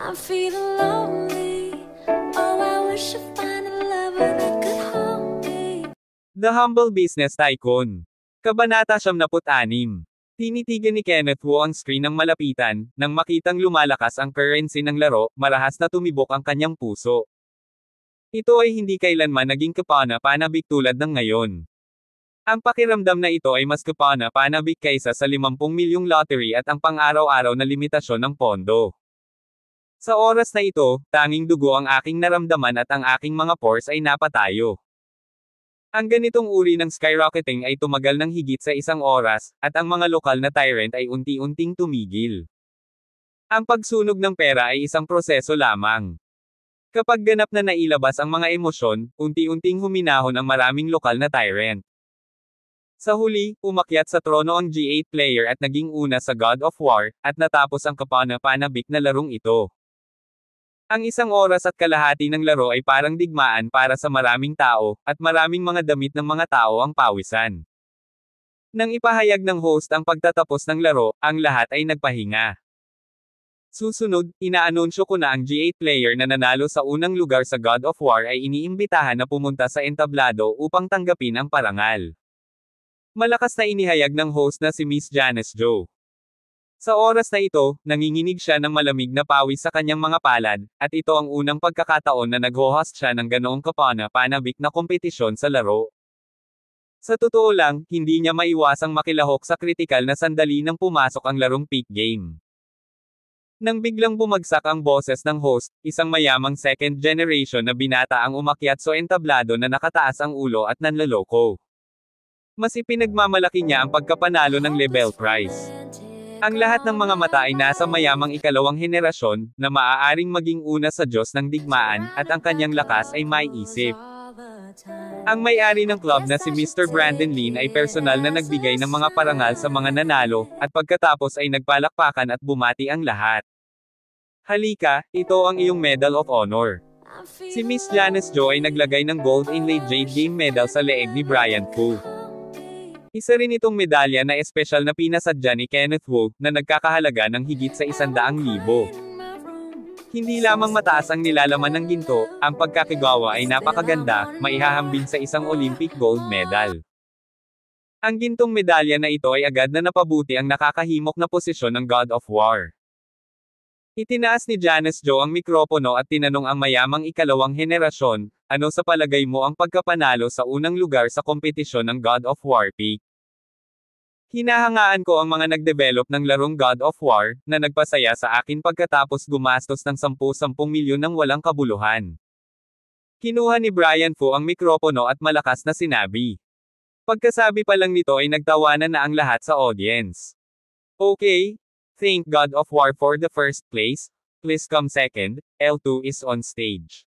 I'm feeling lonely. Oh, I wish I find a lover that could hold me. The Humble Business Tycoon. Kabanata 76. Tinitigan ni Kenneth Wu ang screen ng malapitan, nang makitang lumalakas ang currency ng laro, marahas na tumibok ang kanyang puso. Ito ay hindi kailanman naging kapana-panabik tulad ng ngayon. Ang pakiramdam na ito ay mas kapana-panabik kaysa sa 50 milyong lottery at ang pang-araw-araw na limitasyon ng pondo. Sa oras na ito, tanging dugo ang aking naramdaman at ang aking mga pores ay napatayo. Ang ganitong uri ng skyrocketing ay tumagal ng higit sa 1 oras, at ang mga lokal na tyrant ay unti-unting tumigil. Ang pagsunog ng pera ay isang proseso lamang. Kapag ganap na nailabas ang mga emosyon, unti-unting huminahon ang maraming lokal na tyrant. Sa huli, umakyat sa trono ang G8 player at naging una sa God of War, at natapos ang kapana-panabik na larong ito. Ang 1 oras at kalahati ng laro ay parang digmaan para sa maraming tao, at maraming mga damit ng mga tao ang pawisan. Nang ipahayag ng host ang pagtatapos ng laro, ang lahat ay nagpahinga. Susunod, inaanunsyo ko na ang G8 player na nanalo sa unang lugar sa God of War ay iniimbitahan na pumunta sa entablado upang tanggapin ang parangal. Malakas na inihayag ng host na si Miss Janice Jo. Sa oras na ito, nanginginig siya ng malamig na pawis sa kanyang mga palad, at ito ang unang pagkakataon na nag-host siya ng ganoong kapana-panabik na kompetisyon sa laro. Sa totoo lang, hindi niya maiwasang makilahok sa kritikal na sandali nang pumasok ang larong peak game. Nang biglang bumagsak ang boses ng host, isang mayamang second generation na binata ang umakyat sa entablado na nakataas ang ulo at nanloloko. Mas ipinagmamalaki niya ang pagkapanalo ng level prize. Ang lahat ng mga mata ay nasa mayamang ikalawang henerasyon, na maaaring maging una sa Diyos ng digmaan, at ang kanyang lakas ay maiisip. Ang may-ari ng club na si Mr. Brandon Lin ay personal na nagbigay ng mga parangal sa mga nanalo, at pagkatapos ay nagpalakpakan at bumati ang lahat. Halika, ito ang iyong Medal of Honor. Si Miss Janice Jo ay naglagay ng gold inlaid jade game medal sa leeg ni Brian Fu. Isa rin itong medalya na espesyal na pinasadya ni Kenneth Wu, na nagkakahalaga ng higit sa 100,000. Hindi lamang mataas ang nilalaman ng ginto, ang pagkakagawa ay napakaganda, maihahambing sa isang Olympic gold medal. Ang gintong medalya na ito ay agad na napabuti ang nakakahimok na posisyon ng God of War. Itinaas ni Janice Jo ang mikropono at tinanong ang mayamang ikalawang henerasyon, ano sa palagay mo ang pagkapanalo sa unang lugar sa kompetisyon ng God of War Peak? Hinahangaan ko ang mga nagdevelop ng larong God of War, na nagpasaya sa akin pagkatapos gumastos ng 10 milyon ng walang kabuluhan. Kinuha ni Brian Fu ang mikropono at malakas na sinabi. Pagkasabi pa lang nito ay nagtawanan na ang lahat sa audience. Okay. Thank God of War for the first place. Please come second. L2 is on stage.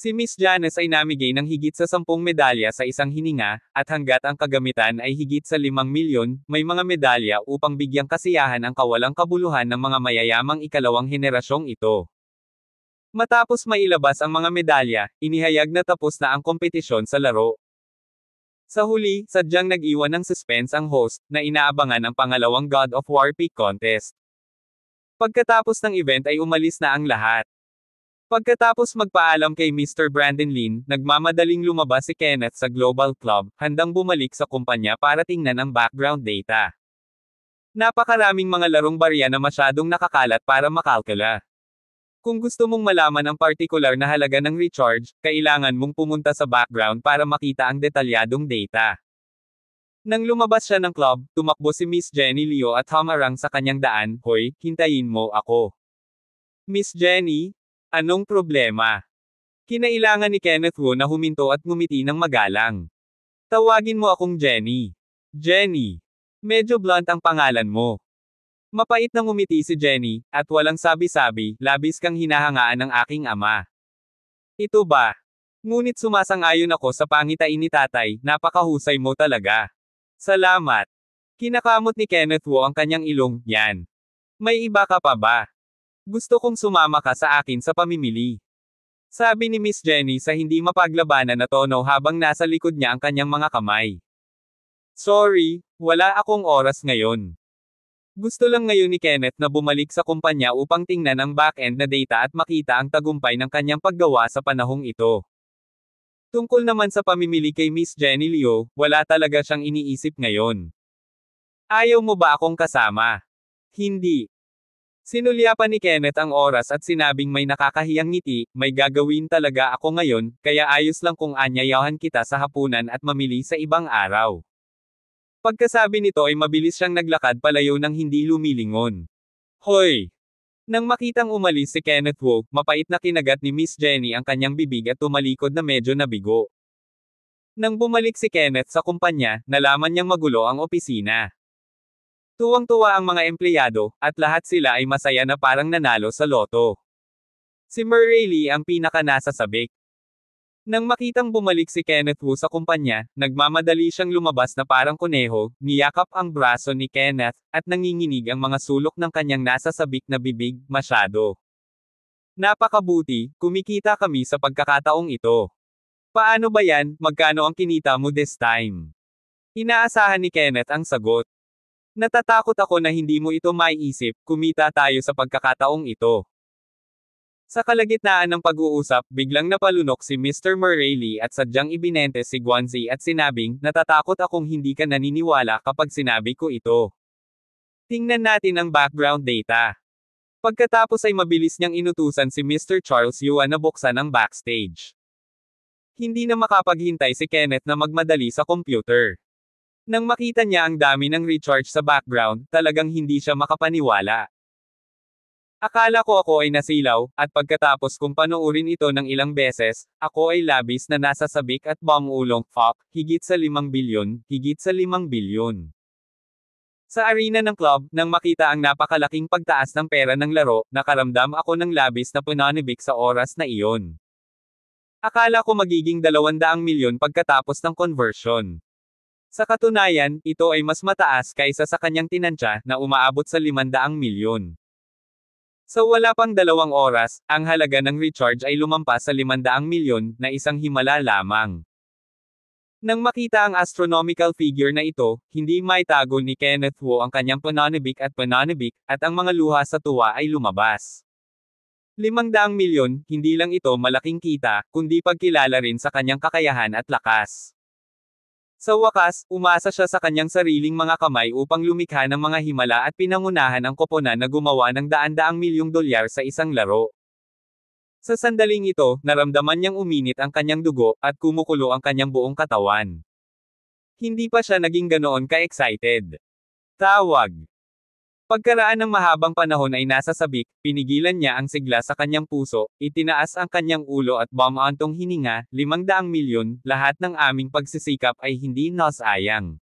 Si Miss Janice ay namigay ng higit sa 10 medalya sa isang hininga, at hanggat ang kagamitan ay higit sa 5 milyon, may mga medalya upang bigyang kasiyahan ang kawalang kabuluhan ng mga mayayamang ikalawang henerasyong ito. Matapos mailabas ang mga medalya, inihayag na tapos na ang kompetisyon sa laro. Sa huli, sadyang nag-iwan ng suspense ang host, na inaabangan ang pangalawang God of War Peak contest. Pagkatapos ng event ay umalis na ang lahat. Pagkatapos magpaalam kay Mr. Brandon Lin, nagmamadaling lumabas si Kenneth sa Global Club, handang bumalik sa kumpanya para tingnan ang background data. Napakaraming mga larong barya na masyadong nakakalat para makalkula. Kung gusto mong malaman ang partikular na halaga ng recharge, kailangan mong pumunta sa background para makita ang detalyadong data. Nang lumabas siya ng club, tumakbo si Miss Jenny Leo at humarang sa kanyang daan, "Hoy, hintayin mo ako." Miss Jenny? Anong problema? Kinailangan ni Kenneth Wu na huminto at ngumiti ng magalang. Tawagin mo akong Jenny. Jenny. Medyo blunt ang pangalan mo. Mapait na ngumiti si Jenny, at walang sabi-sabi, labis kang hinahangaan ng aking ama. Ito ba? Ngunit sumasang-ayon ako sa pangitain ni tatay, napakahusay mo talaga. Salamat. Kinakamot ni Kenneth Wu ang kanyang ilong, yan. May iba ka pa ba? Gusto kong sumama ka sa akin sa pamimili. Sabi ni Miss Jenny sa hindi mapaglabanan na tono habang nasa likod niya ang kanyang mga kamay. Sorry, wala akong oras ngayon. Gusto lang ngayon ni Kenneth na bumalik sa kumpanya upang tingnan ang back-end na data at makita ang tagumpay ng kanyang paggawa sa panahong ito. Tungkol naman sa pamimili kay Miss Jenny Liu, wala talaga siyang iniisip ngayon. Ayaw mo ba akong kasama? Hindi. Sinulyapan ni Kenneth ang oras at sinabing may nakakahiyang ngiti, may gagawin talaga ako ngayon, kaya ayos lang kung anyayahan kita sa hapunan at mamili sa ibang araw. Pagkasabi nito ay mabilis siyang naglakad palayo nang hindi lumilingon. Hoy! Nang makitang umalis si Kenneth Wu, mapait na kinagat ni Miss Jenny ang kanyang bibig at tumalikod na medyo nabigo. Nang bumalik si Kenneth sa kumpanya, nalaman niyang magulo ang opisina. Tuwang-tuwa ang mga empleyado, at lahat sila ay masaya na parang nanalo sa loto. Si Murray Lee ang pinaka-nasasabik. Nang makitang bumalik si Kenneth Wu sa kumpanya, nagmamadali siyang lumabas na parang kuneho, niyakap ang braso ni Kenneth, at nanginginig ang mga sulok ng kanyang nasasabik na bibig, masyado. Napakabuti, kumikita kami sa pagkakataong ito. Paano ba yan, magkano ang kinita mo this time? Inaasahan ni Kenneth ang sagot. Natatakot ako na hindi mo ito maiisip, kumita tayo sa pagkakataong ito. Sa kalagitnaan ng pag-uusap, biglang napalunok si Mr. Murray Lee at sadyang ibinente si Guanzi at sinabing, natatakot akong hindi ka naniniwala kapag sinabi ko ito. Tingnan natin ang background data. Pagkatapos ay mabilis niyang inutusan si Mr. Charles Yuan na buksan ang backstage. Hindi na makapaghintay si Kenneth na magmadali sa computer. Nang makita niya ang dami ng recharge sa background, talagang hindi siya makapaniwala. Akala ko ako ay nasilaw, at pagkatapos kong panoorin ito ng ilang beses, ako ay labis na nasasabik at bangulong, fuck, higit sa 5 bilyon, higit sa 5 bilyon. Sa arena ng club, nang makita ang napakalaking pagtaas ng pera ng laro, nakaramdam ako ng labis na pananibik sa oras na iyon. Akala ko magiging 200 milyon pagkatapos ng conversion. Sa katunayan, ito ay mas mataas kaysa sa kanyang tinansya, na umaabot sa 500 milyon. Sa wala pang 2 oras, ang halaga ng recharge ay lumampas sa 500 milyon, na isang himala lamang. Nang makita ang astronomical figure na ito, hindi maitago ni Kenneth Wu ang kanyang pananibik, at ang mga luha sa tuwa ay lumabas. 500 milyon, hindi lang ito malaking kita, kundi pagkilala rin sa kanyang kakayahan at lakas. Sa wakas, umasa siya sa kanyang sariling mga kamay upang lumikha ng mga himala at pinangunahan ang koponan na gumawa ng daan-daang milyong dolyar sa isang laro. Sa sandaling ito, naramdaman niyang uminit ang kanyang dugo, at kumukulo ang kanyang buong katawan. Hindi pa siya naging ganoon ka-excited. Tawag. Pagkaraan ng mahabang panahon ay nasasabik, pinigilan niya ang sigla sa kanyang puso, itinaas ang kanyang ulo at bumantong hininga, 500 milyon, lahat ng aming pagsisikap ay hindi nasayang.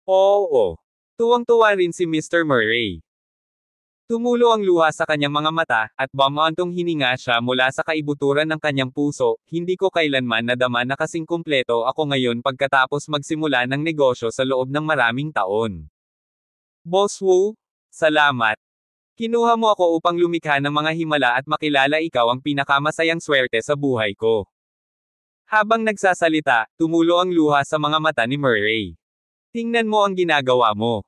Oo. Tuwang-tuwa rin si Mr. Murray. Tumulo ang luha sa kanyang mga mata, at bumantong hininga siya mula sa kaibuturan ng kanyang puso, hindi ko kailanman nadama na kasing kumpleto ako ngayon pagkatapos magsimula ng negosyo sa loob ng maraming taon. Boss Wu, salamat. Kinuha mo ako upang lumikha ng mga himala at makilala ikaw ang pinakamasayang swerte sa buhay ko. Habang nagsasalita, tumulo ang luha sa mga mata ni Murray. Tingnan mo ang ginagawa mo.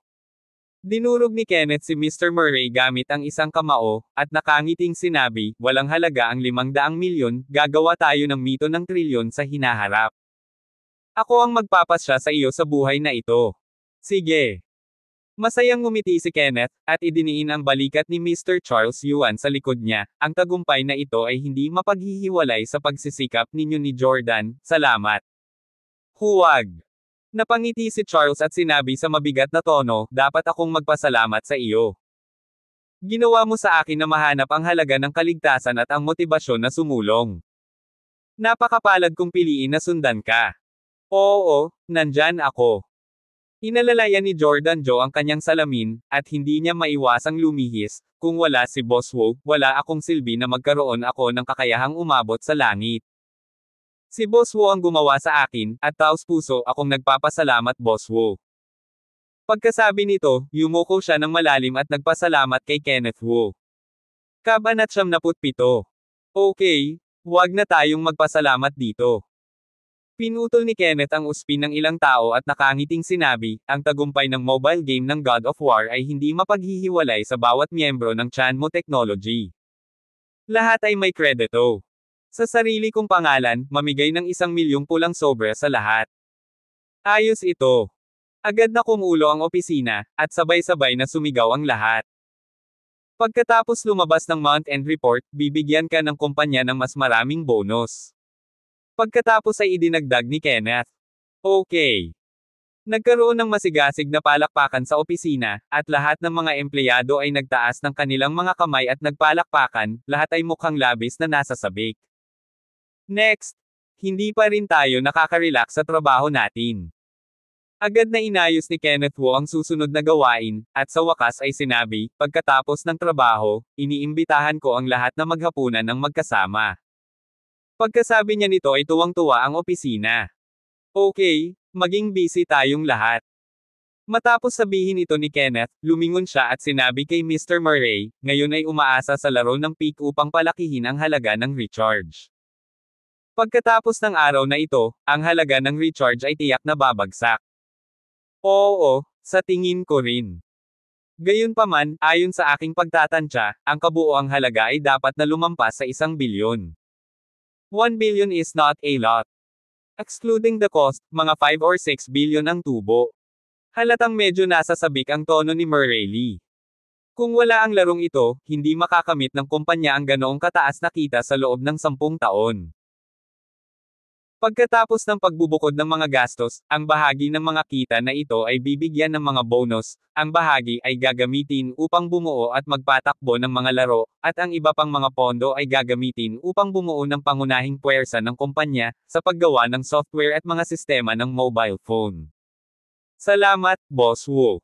Dinurog ni Kenneth si Mr. Murray gamit ang isang kamao, at nakangiting sinabi, walang halaga ang 500 milyon, gagawa tayo ng mito ng trilyon sa hinaharap. Ako ang magpapasya sa iyo sa buhay na ito. Sige. Masayang ngumiti si Kenneth, at idiniin ang balikat ni Mr. Charles Yuan sa likod niya. Ang tagumpay na ito ay hindi mapaghihiwalay sa pagsisikap ninyo ni Jordan, salamat. Huwag. Napangiti si Charles at sinabi sa mabigat na tono, dapat akong magpasalamat sa iyo. Ginawa mo sa akin na mahanap ang halaga ng kaligtasan at ang motibasyon na sumulong. Napakapalad kong piliin na sundan ka. Oo, nandyan ako. Inalalayan ni Jordan Joe ang kanyang salamin, at hindi niya maiwasang lumihis, kung wala si Boss Wu, wala akong silbi na magkaroon ako ng kakayahang umabot sa langit. Si Boss Wu ang gumawa sa akin, at taos puso akong nagpapasalamat Boss Wu. Pagkasabi nito, yumuko siya ng malalim at nagpasalamat kay Kenneth Wu. Kabanat 77. Okay, huwag na tayong magpasalamat dito. Pinutol ni Kenneth ang uspi ng ilang tao at nakangiting sinabi, ang tagumpay ng mobile game ng God of War ay hindi mapaghihiwalay sa bawat miyembro ng Chanmo Technology. Lahat ay may kredito. Sa sarili kong pangalan, mamigay ng 1,000,000 pulang sobra sa lahat. Ayos ito. Agad na kumulo ang opisina, at sabay-sabay na sumigaw ang lahat. Pagkatapos lumabas ng month-end report, bibigyan ka ng kumpanya ng mas maraming bonus. Pagkatapos ay idinagdag ni Kenneth. Okay. Nagkaroon ng masigasig na palakpakan sa opisina, at lahat ng mga empleyado ay nagtaas ng kanilang mga kamay at nagpalakpakan, lahat ay mukhang labis na nasasabik. Next. Hindi pa rin tayo nakaka-relax sa trabaho natin. Agad na inayos ni Kenneth Wu ang susunod na gawain, at sa wakas ay sinabi, pagkatapos ng trabaho, iniimbitahan ko ang lahat na maghapunan ng magkasama. Pagkasabi niya nito ay tuwang-tuwa ang opisina. Okay, maging busy tayong lahat. Matapos sabihin ito ni Kenneth, lumingon siya at sinabi kay Mr. Murray, ngayon ay umaasa sa laro ng Peak upang palakihin ang halaga ng recharge. Pagkatapos ng araw na ito, ang halaga ng recharge ay tiyak na babagsak. Oo, sa tingin ko rin. Gayunpaman, ayon sa aking pagtatantya, ang kabuoang halaga ay dapat na lumampas sa 1,000,000,000. 1 billion is not a lot. Excluding the cost, mga 5 or 6 billion ang tubo. Halatang medyo nasasabik ang tono ni Murray Lee. Kung wala ang larong ito, hindi makakamit ng kumpanya ang ganoong kataas na kita sa loob ng 10 taon. Pagkatapos ng pagbubukod ng mga gastos, ang bahagi ng mga kita na ito ay bibigyan ng mga bonus, ang bahagi ay gagamitin upang bumuo at magpatakbo ng mga laro, at ang iba pang mga pondo ay gagamitin upang bumuo ng pangunahing puwersa ng kumpanya, sa paggawa ng software at mga sistema ng mobile phone. Salamat, Boss Wu.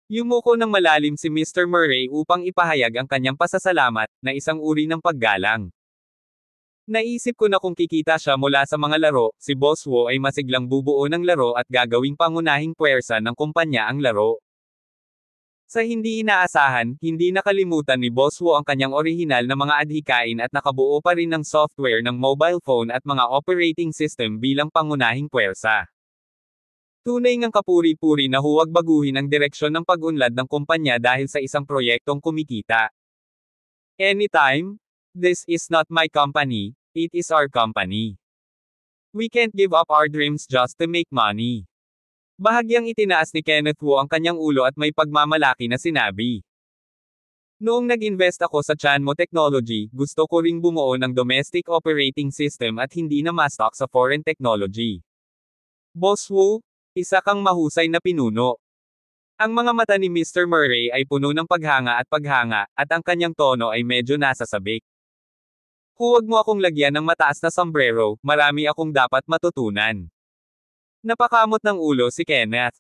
Yumuko ng malalim si Mr. Murray upang ipahayag ang kanyang pasasalamat, na isang uri ng paggalang. Naisip ko na kung kikita siya mula sa mga laro, si Boss Wu ay masiglang bubuo ng laro at gagawing pangunahing puwersa ng kumpanya ang laro. Sa hindi inaasahan, hindi nakalimutan ni Boss Wu ang kanyang orihinal na mga adhikain at nakabuo pa rin ng software ng mobile phone at mga operating system bilang pangunahing puwersa. Tunay ngang kapuri-puri na huwag baguhin ang direksyon ng pag-unlad ng kumpanya dahil sa isang proyektong kumikita. Anytime? This is not my company, it is our company. We can't give up our dreams just to make money. Bahagyang itinaas ni Kenneth Wu ang kanyang ulo at may pagmamalaki na sinabi. Noong nag-invest ako sa Chanmo Technology, gusto ko ring bumuo ng domestic operating system at hindi na ma-stock sa foreign technology. Boss Wu, isa kang mahusay na pinuno. Ang mga mata ni Mr. Murray ay puno ng paghanga, at ang kanyang tono ay medyo nasasabik. Huwag mo akong lagyan ng mataas na sombrero, marami akong dapat matutunan. Napakamot ng ulo si Kenneth.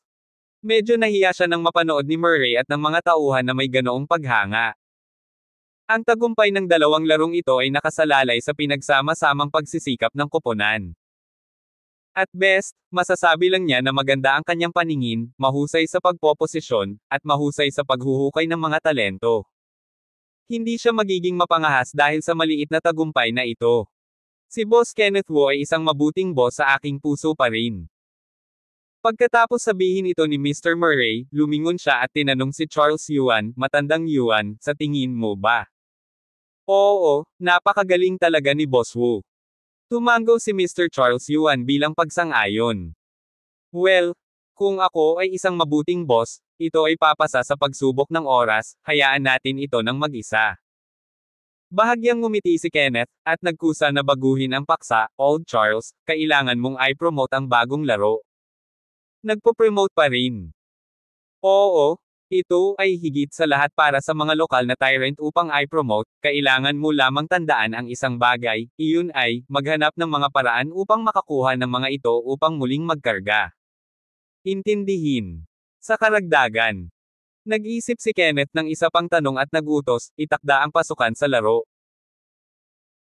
Medyo nahiya siya nang mapanood ni Murray at ng mga tauhan na may ganoong paghanga. Ang tagumpay ng dalawang larong ito ay nakasalalay sa pinagsama-samang pagsisikap ng koponan. At best, masasabi lang niya na maganda ang kanyang paningin, mahusay sa pagpoposisyon, at mahusay sa paghuhukay ng mga talento. Hindi siya magiging mapangahas dahil sa maliit na tagumpay na ito. Si Boss Kenneth Wu ay isang mabuting boss sa aking puso pa rin. Pagkatapos sabihin ito ni Mr. Murray, lumingon siya at tinanong si Charles Yuan, matandang Yuan, sa tingin mo ba? Oo, napakagaling talaga ni Boss Wu. Tumango si Mr. Charles Yuan bilang pagsang-ayon. Well, kung ako ay isang mabuting boss, ito ay papasa sa pagsubok ng oras, hayaan natin ito ng mag-isa. Bahagyang ngumiti si Kenneth, at nagkusa na baguhin ang paksa, Old Charles, kailangan mong i-promote ang bagong laro. Nagpo-promote pa rin. Oo, ito ay higit sa lahat para sa mga lokal na tyrant upang i-promote, kailangan mo lamang tandaan ang isang bagay, iyon ay, maghanap ng mga paraan upang makakuha ng mga ito upang muling magkarga. Intindihin. Sa karagdagan, nag-isip si Kenneth ng isa pang tanong at nagutos, itakda ang pasukan sa laro.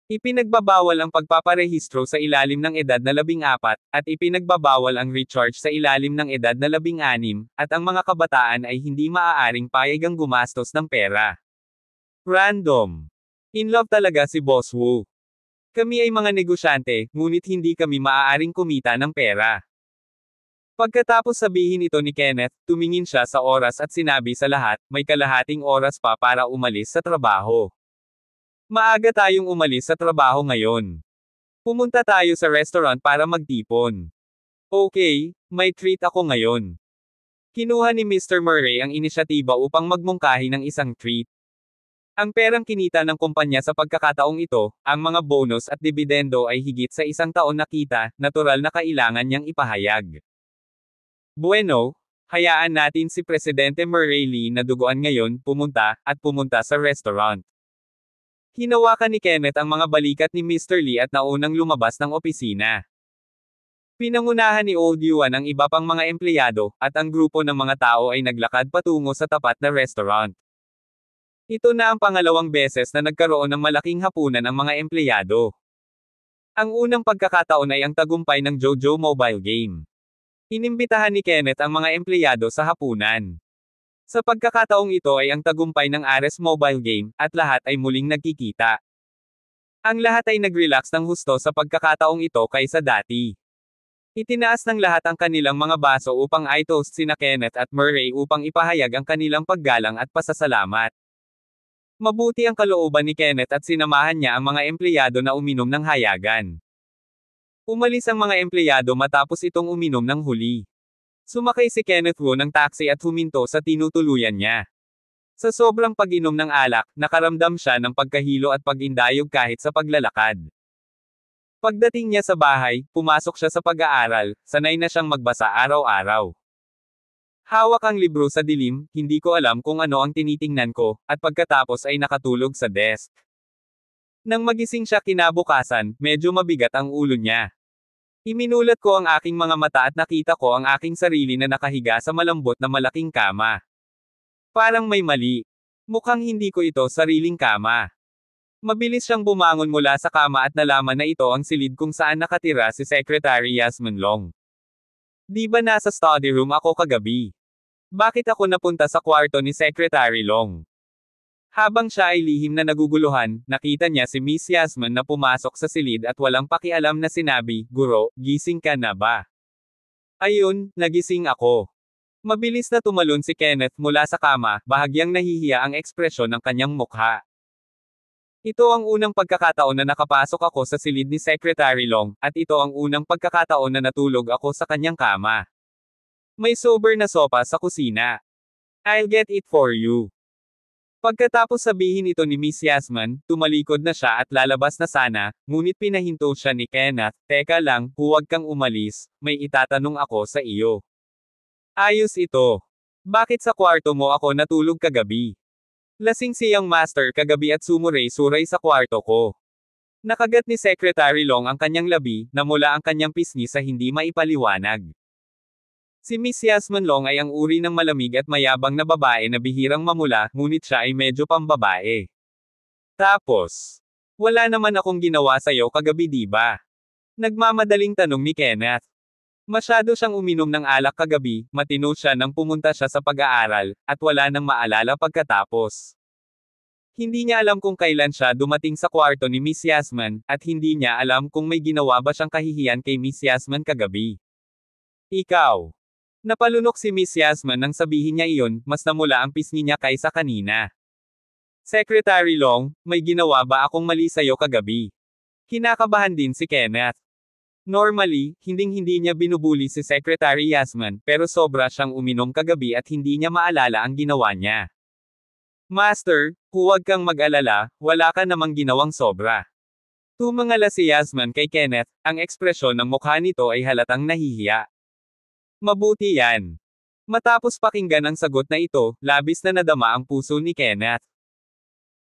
Ipinagbabawal ang pagpaparehistro sa ilalim ng edad na 14, at ipinagbabawal ang recharge sa ilalim ng edad na 16, at ang mga kabataan ay hindi maaaring payagang gumastos ng pera. Random. In love talaga si Boss Wu. Kami ay mga negosyante, ngunit hindi kami maaaring kumita ng pera. Pagkatapos sabihin ito ni Kenneth, tumingin siya sa oras at sinabi sa lahat, may kalahating oras pa para umalis sa trabaho. Maaga tayong umalis sa trabaho ngayon. Pumunta tayo sa restaurant para magtipon. Okay, may treat ako ngayon. Kinuha ni Mr. Murray ang inisyatiba upang magmungkahi ng isang treat. Ang perang kinita ng kumpanya sa pagkakataong ito, ang mga bonus at dibidendo ay higit sa isang taon na kita, natural na kailangan niyang ipahayag. Bueno, hayaan natin si Presidente Murray Lee na duguan ngayon, pumunta sa restaurant. Hinawakan ni Kenneth ang mga balikat ni Mr. Lee at naunang lumabas ng opisina. Pinangunahan ni Old Yuan ang iba pang mga empleyado, at ang grupo ng mga tao ay naglakad patungo sa tapat na restaurant. Ito na ang pangalawang beses na nagkaroon ng malaking hapunan ang mga empleyado. Ang unang pagkakataon ay ang tagumpay ng JoJo mobile game. Inimbitahan ni Kenneth ang mga empleyado sa hapunan. Sa pagkakataong ito ay ang tagumpay ng Ares mobile game, at lahat ay muling nagkikita. Ang lahat ay nag-relax ng husto sa pagkakataong ito kaysa dati. Itinaas ng lahat ang kanilang mga baso upang i-toast sina Kenneth at Murray upang ipahayag ang kanilang paggalang at pasasalamat. Mabuti ang kalooban ni Kenneth at sinamahan niya ang mga empleyado na uminom ng hayagan. Umalis ang mga empleyado matapos itong uminom ng huli. Sumakay si Kenneth Wu ng taxi at huminto sa tinutuluyan niya. Sa sobrang pag-inom ng alak, nakaramdam siya ng pagkahilo at pag-indayog kahit sa paglalakad. Pagdating niya sa bahay, pumasok siya sa pag-aaral, sanay na siyang magbasa araw-araw. Hawak ang libro sa dilim, hindi ko alam kung ano ang tinitingnan ko, at pagkatapos ay nakatulog sa desk. Nang magising siya kinabukasan, medyo mabigat ang ulo niya. Iminulat ko ang aking mga mata at nakita ko ang aking sarili na nakahiga sa malambot na malaking kama. Parang may mali. Mukhang hindi ko ito sariling kama. Mabilis siyang bumangon mula sa kama at nalaman na ito ang silid kung saan nakatira si Secretary Yasmin Long. Di ba nasa study room ako kagabi? Bakit ako napunta sa kwarto ni Secretary Long? Habang siya ay lihim na naguguluhan, nakita niya si Miss Yasmin na pumasok sa silid at walang pakialam na sinabi, "Guro, gising ka na ba?" Ayun, nagising ako. Mabilis na tumalon si Kenneth mula sa kama, bahagyang nahihiya ang ekspresyon ng kanyang mukha. Ito ang unang pagkakataon na nakapasok ako sa silid ni Secretary Long, at ito ang unang pagkakataon na natulog ako sa kanyang kama. May sober na sopa sa kusina. I'll get it for you. Pagkatapos sabihin ito ni Miss Yasmin, tumalikod na siya at lalabas na sana, ngunit pinahinto siya ni Kenneth, "Teka lang, huwag kang umalis, may itatanong ako sa iyo." "Ayos ito. Bakit sa kwarto mo ako natulog kagabi? Lasing siyang master kagabi at sumuray-suray sa kwarto ko." Nakagat ni Secretary Long ang kanyang labi, namula ang kanyang pisngi sa hindi maipaliwanag. Si Miss Yasmin Long ay ang uri ng malamig at mayabang na babae na bihirang mamula, ngunit siya ay medyo pambabae. Tapos, "Wala naman akong ginawa sa'yo kagabi di ba?" Nagmamadaling tanong ni Kenneth. Masyado siyang uminom ng alak kagabi, matino siya nang pumunta siya sa pag-aaral, at wala nang maalala pagkatapos. Hindi niya alam kung kailan siya dumating sa kwarto ni Miss Yasmin, at hindi niya alam kung may ginawa ba siyang kahihiyan kay Miss Yasmin kagabi. "Ikaw." Napalunok si Miss Yasmin nang sabihin niya iyon, mas namula ang pisngi niya kaysa kanina. "Secretary Long, may ginawa ba akong mali sa'yo kagabi?" Kinakabahan din si Kenneth. Normally, hinding-hindi niya binubuli si Secretary Yasmin, pero sobra siyang uminom kagabi at hindi niya maalala ang ginawa niya. "Master, huwag kang mag-alala, wala ka namang ginawang sobra." Tumangala si Yasmin kay Kenneth, ang ekspresyon ng mukha nito ay halatang nahihiya. "Mabuti yan." Matapos pakinggan ang sagot na ito, labis na nadama ang puso ni Kenneth.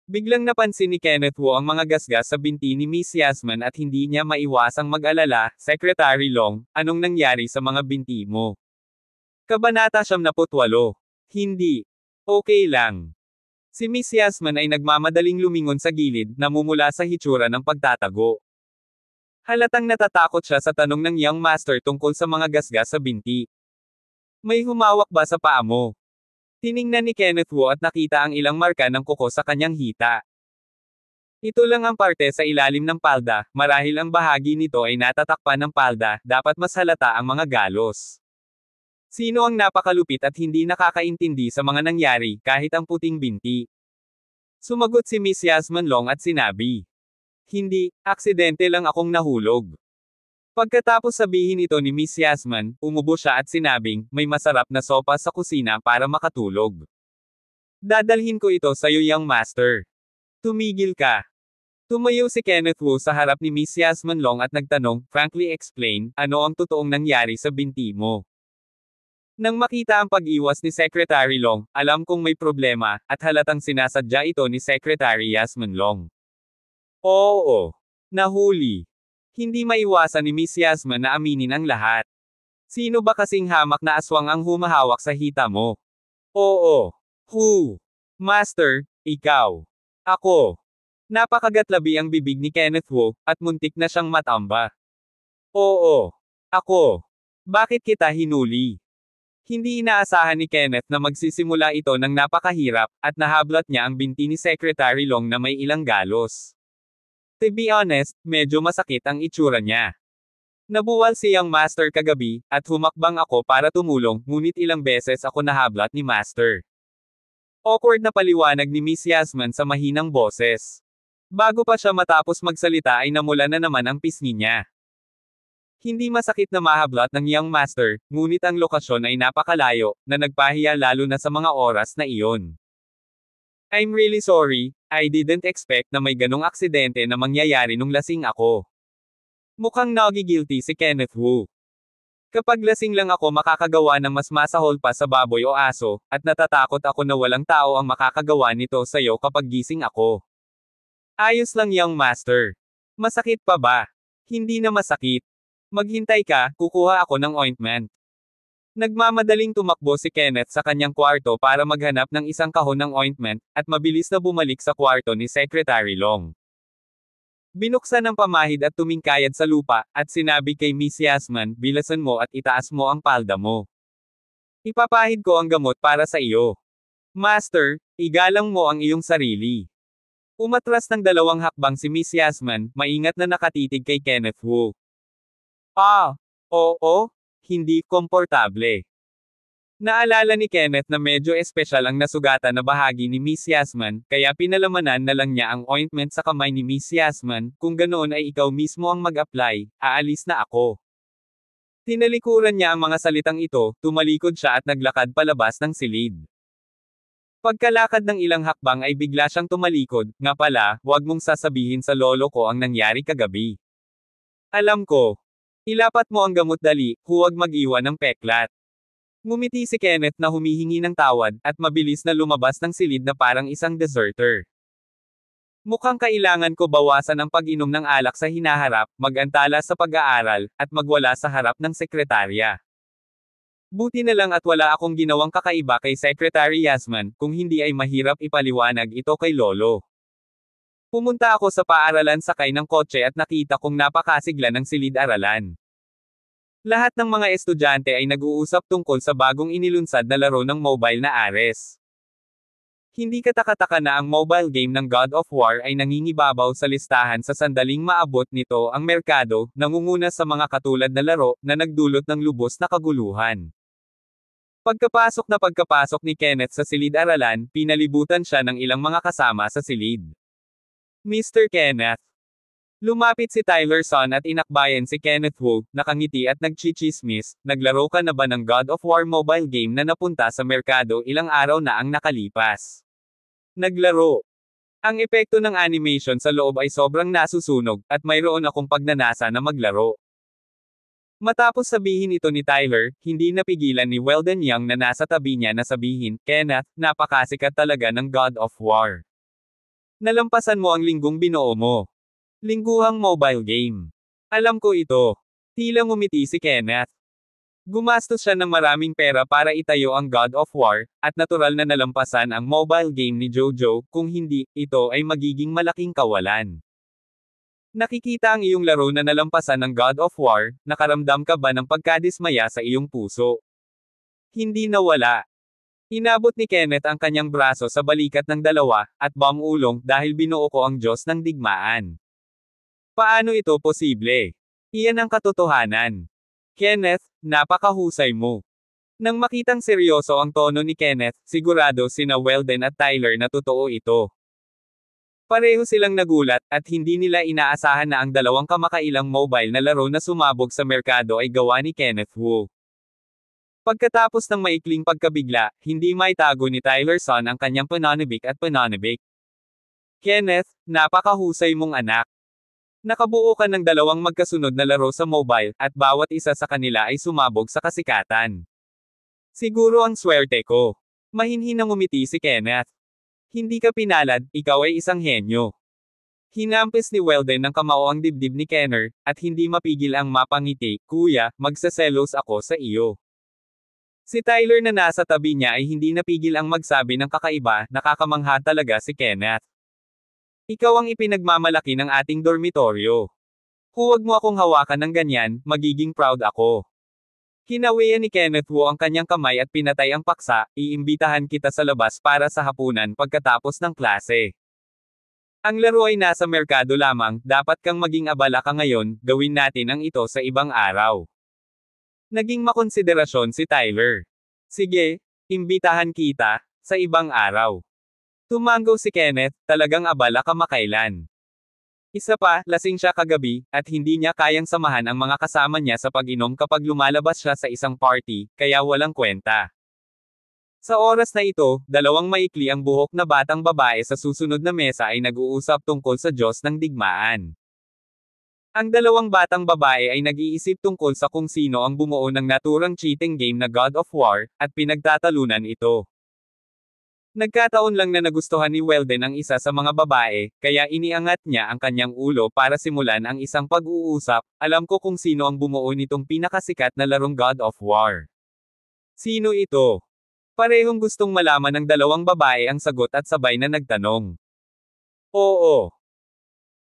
Biglang napansin ni Kenneth Wu ang mga gasgas sa binti ni Miss Yasmin at hindi niya maiwasang mag-alala, "Secretary Long, anong nangyari sa mga binti mo?" Kabanata 78. Hindi. Okay lang. Si Miss Yasmin ay nagmamadaling lumingon sa gilid, namumula sa hitsura ng pagtatago. Halatang natatakot siya sa tanong ng young master tungkol sa mga gasgas sa binti. "May humawak ba sa paa mo?" Tiningnan ni Kenneth Wu at nakita ang ilang marka ng kuko sa kanyang hita. Ito lang ang parte sa ilalim ng palda, marahil ang bahagi nito ay natatakpan ng palda, dapat mas halata ang mga galos. Sino ang napakalupit at hindi nakakaintindi sa mga nangyari, kahit ang puting binti? Sumagot si Miss Yasmin Long at sinabi. Hindi, aksidente lang akong nahulog. Pagkatapos sabihin ito ni Miss Yasmin, umubo siya at sinabing, may masarap na sopa sa kusina para makatulog. Dadalhin ko ito sa iyo, young master. Tumigil ka. Tumayo si Kenneth Wu sa harap ni Miss Yasmin Long at nagtanong, frankly explain, ano ang totoong nangyari sa binti mo? Nang makita ang pag-iwas ni Secretary Long, alam kong may problema, at halatang sinasadya ito ni Secretary Yasmin Long. Oo. Nahuli. Hindi maiwasan ni Miss Yasmin na aminin ang lahat. Sino ba kasing hamak na aswang ang humahawak sa hita mo? Oo. Who? Master, ikaw. Ako. Napakagatlabi ang bibig ni Kenneth Wu, at muntik na siyang matamba. Oo. Ako. Bakit kita hinuli? Hindi inaasahan ni Kenneth na magsisimula ito ng napakahirap, at nahablat niya ang binti ni Secretary Long na may ilang galos. To be honest, medyo masakit ang itsura niya. Nabuwal si young master kagabi, at humakbang ako para tumulong, ngunit ilang beses ako nahablat ni master. Awkward na paliwanag ni Miss Yasmin sa mahinang boses. Bago pa siya matapos magsalita ay namula na naman ang pisngi niya. Hindi masakit na mahablat ng young master, ngunit ang lokasyon ay napakalayo, na nagpahiya lalo na sa mga oras na iyon. I'm really sorry, I didn't expect na may ganong aksidente na mangyayari nung lasing ako. Mukhang nagigilty si Kenneth Wu. Kapag lasing lang ako makakagawa ng mas masahol pa sa baboy o aso, at natatakot ako na walang tao ang makakagawa nito sa'yo kapag gising ako. Ayos lang, young master. Masakit pa ba? Hindi na masakit. Maghintay ka, kukuha ako ng ointment. Nagmamadaling tumakbo si Kenneth sa kanyang kwarto para maghanap ng isang kahon ng ointment, at mabilis na bumalik sa kwarto ni Secretary Long. Binuksan ang pamahid at tumingkayad sa lupa, at sinabi kay Miss Yasmin, bilasan mo at itaas mo ang palda mo. Ipapahid ko ang gamot para sa iyo. Master, igalang mo ang iyong sarili. Umatras ng 2 hakbang si Miss Yasmin, maingat na nakatitig kay Kenneth Wu. Oo. Hindi komportable. Naalala ni Kenneth na medyo espesyal ang nasugatan na bahagi ni Miss Yasmin, kaya pinalamanan na lang niya ang ointment sa kamay ni Miss Yasmin, kung ganoon ay ikaw mismo ang mag-apply, aalis na ako. Tinalikuran niya ang mga salitang ito, tumalikod siya at naglakad palabas ng silid. Pagkalakad ng ilang hakbang ay bigla siyang tumalikod, nga pala, huwag mong sasabihin sa lolo ko ang nangyari kagabi. Alam ko. Ilapat mo ang gamot dali, huwag mag-iwan ng peklat. Ngumiti si Kenneth na humihingi ng tawad, at mabilis na lumabas ng silid na parang isang deserter. Mukhang kailangan ko bawasan ang pag-inom ng alak sa hinaharap, mag-antala sa pag-aaral, at magwala sa harap ng sekretarya. Buti na lang at wala akong ginawang kakaiba kay Secretary Yasmin, kung hindi ay mahirap ipaliwanag ito kay Lolo. Pumunta ako sa paaralan sakay ng kotse at nakita kong napakasigla ng silid-aralan. Lahat ng mga estudyante ay nag-uusap tungkol sa bagong inilunsad na laro ng mobile na Ares. Hindi katakataka na ang mobile game ng God of War ay nangingibabaw sa listahan sa sandaling maabot nito ang merkado, nangunguna sa mga katulad na laro, na nagdulot ng lubos na kaguluhan. Pagkapasok ni Kenneth sa silid-aralan, pinalibutan siya ng ilang mga kasama sa silid. Mr. Kenneth. Lumapit si Tyler Son at inakbayan si Kenneth Wu, nakangiti at nagchichismis, naglaro ka na ba ng God of War mobile game na napunta sa merkado ilang araw na ang nakalipas? Naglaro. Ang epekto ng animation sa loob ay sobrang nasusunog, at mayroon akong pagnanasa na maglaro. Matapos sabihin ito ni Tyler, hindi napigilan ni Weldon Young na nasa tabi niya na sabihin, Kenneth, napakasikat talaga ng God of War. Nalampasan mo ang linggong binuo mo. Lingguhang mobile game. Alam ko ito. Tila ngumiti si Kenneth. Gumastos siya ng maraming pera para itayo ang God of War, at natural na nalampasan ang mobile game ni Jojo, kung hindi, ito ay magiging malaking kawalan. Nakikita ang iyong laro na nalampasan ng God of War, nakaramdam ka ba ng pagkadismaya sa iyong puso? Hindi nawala. Inabot ni Kenneth ang kanyang braso sa balikat ng dalawa, at bumulong dahil binuo ko ang Diyos ng digmaan. Paano ito posible? Iyan ang katotohanan. Kenneth, napakahusay mo. Nang makitang seryoso ang tono ni Kenneth, sigurado sina Weldon at Tyler na totoo ito. Pareho silang nagulat, at hindi nila inaasahan na ang dalawang kamakailang mobile na laro na sumabog sa merkado ay gawa ni Kenneth Wu. Pagkatapos ng maikling pagkabigla, hindi maitago ni Tyler Son ang kanyang pananabik at pananabik. Kenneth, napakahusay mong anak. Nakabuo ka ng dalawang magkasunod na laro sa mobile, at bawat isa sa kanila ay sumabog sa kasikatan. Siguro ang swerte ko. Mahinhin na ngumiti si Kenneth. Hindi ka pinalad, ikaw ay isang henyo. Hinampis ni Weldon ng kamao ang dibdib ni Kenner, at hindi mapigil ang mapangiti, kuya, magsaselos ako sa iyo. Si Tyler na nasa tabi niya ay hindi napigil ang magsabi ng kakaiba, nakakamangha talaga si Kenneth. Ikaw ang ipinagmamalaki ng ating dormitoryo. Huwag mo akong hawakan ng ganyan, magiging proud ako. Kinawian ni Kenneth Wu ang kanyang kamay at pinatay ang paksa, iimbitahan kita sa labas para sa hapunan pagkatapos ng klase. Ang laro ay nasa merkado lamang, dapat kang maging abala ka ngayon, gawin natin ang ito sa ibang araw. Naging makonsiderasyon si Tyler. Sige, imbitahan kita, sa ibang araw. Tumanggo si Kenneth, talagang abala kamakailan. Isa pa, lasing siya kagabi, at hindi niya kayang samahan ang mga kasama niya sa pag-inom kapag lumalabas siya sa isang party, kaya walang kwenta. Sa oras na ito, dalawang maikli ang buhok na batang babae sa susunod na mesa ay nag-uusap tungkol sa Diyos ng digmaan. Ang dalawang batang babae ay nag-iisip tungkol sa kung sino ang bumuo ng naturang cheating game na God of War, at pinagtatalunan ito. Nagkataon lang na nagustuhan ni Weldon ang isa sa mga babae, kaya iniangat niya ang kanyang ulo para simulan ang isang pag-uusap, alam ko kung sino ang bumuo nitong pinakasikat na larong God of War. Sino ito? Parehong gustong malaman ng dalawang babae ang sagot at sabay na nagtanong. Oo.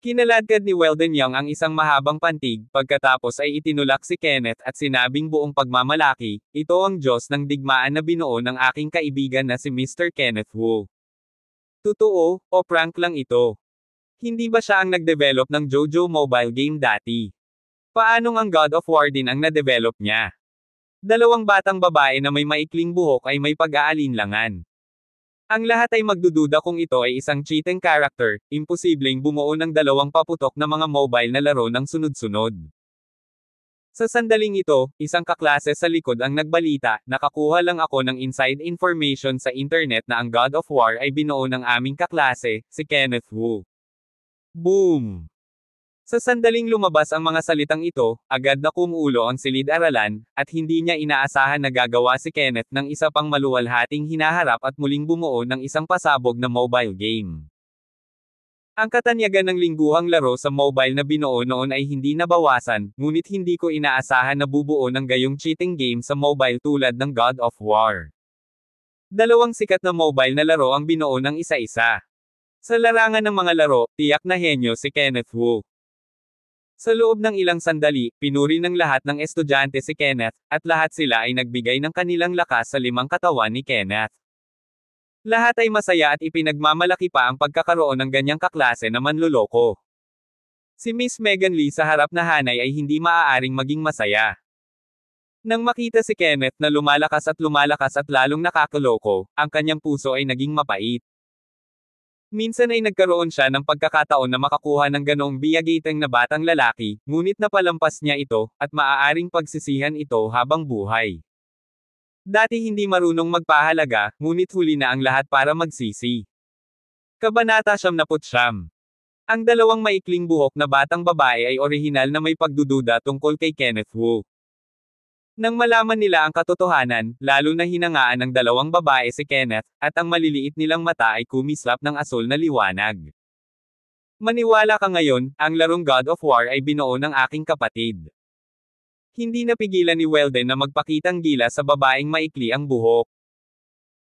Kinaladkad ni Weldon Young ang isang mahabang pantig, pagkatapos ay itinulak si Kenneth at sinabing buong pagmamalaki, ito ang Diyos ng digmaan na binuo ng aking kaibigan na si Mr. Kenneth Wu. Totoo, o prank lang ito? Hindi ba siya ang nag-develop ng JoJo mobile game dati? Paanong ang God of War din ang na-develop niya? Dalawang batang babae na may maikling buhok ay may pag-aalinlangan. Ang lahat ay magdududa kung ito ay isang cheating character, imposibleng bumuo ng dalawang paputok na mga mobile na laro ng sunod-sunod. Sa sandaling ito, isang kaklase sa likod ang nagbalita, nakakuha lang ako ng inside information sa internet na ang God of War ay binuo ng aming kaklase, si Kenneth Wu. Boom! Sa sandaling lumabas ang mga salitang ito, agad na kumuulo ang silid-aralan, at hindi niya inaasahan na gagawa si Kenneth ng isa pang maluwalhating hinaharap at muling bumuo ng isang pasabog na mobile game. Ang katanyagan ng lingguhang laro sa mobile na binuo noon ay hindi nabawasan, ngunit hindi ko inaasahan na bubuo ng gayong cheating game sa mobile tulad ng God of War. Dalawang sikat na mobile na laro ang binuo ng isa-isa. Sa larangan ng mga laro, tiyak na henyo si Kenneth Wu. Sa loob ng ilang sandali, pinuri ng lahat ng estudyante si Kenneth, at lahat sila ay nagbigay ng kanilang lakas sa limang katawan ni Kenneth. Lahat ay masaya at ipinagmamalaki pa ang pagkakaroon ng ganyang kaklase na manloloko. Si Miss Megan Lee sa harap na hanay ay hindi maaaring maging masaya. Nang makita si Kenneth na lumalakas at lalong nakakaloko, ang kanyang puso ay naging mapait. Minsan ay nagkaroon siya ng pagkakataon na makakuha ng ganoong biyagatang na batang lalaki, ngunit napalampas niya ito, at maaaring pagsisihan ito habang buhay. Dati hindi marunong magpahalaga, ngunit huli na ang lahat para magsisi. Kabanata 79. Ang dalawang maikling buhok na batang babae ay orihinal na may pagdududa tungkol kay Kenneth Wu. Nang malaman nila ang katotohanan, lalo na hinangaan ng dalawang babae si Kenneth, at ang maliliit nilang mata ay kumislap ng asul na liwanag. Maniwala ka ngayon, ang larong God of War ay binuo ng aking kapatid. Hindi napigilan ni Weldon na magpakitang gila sa babaeng maikli ang buhok.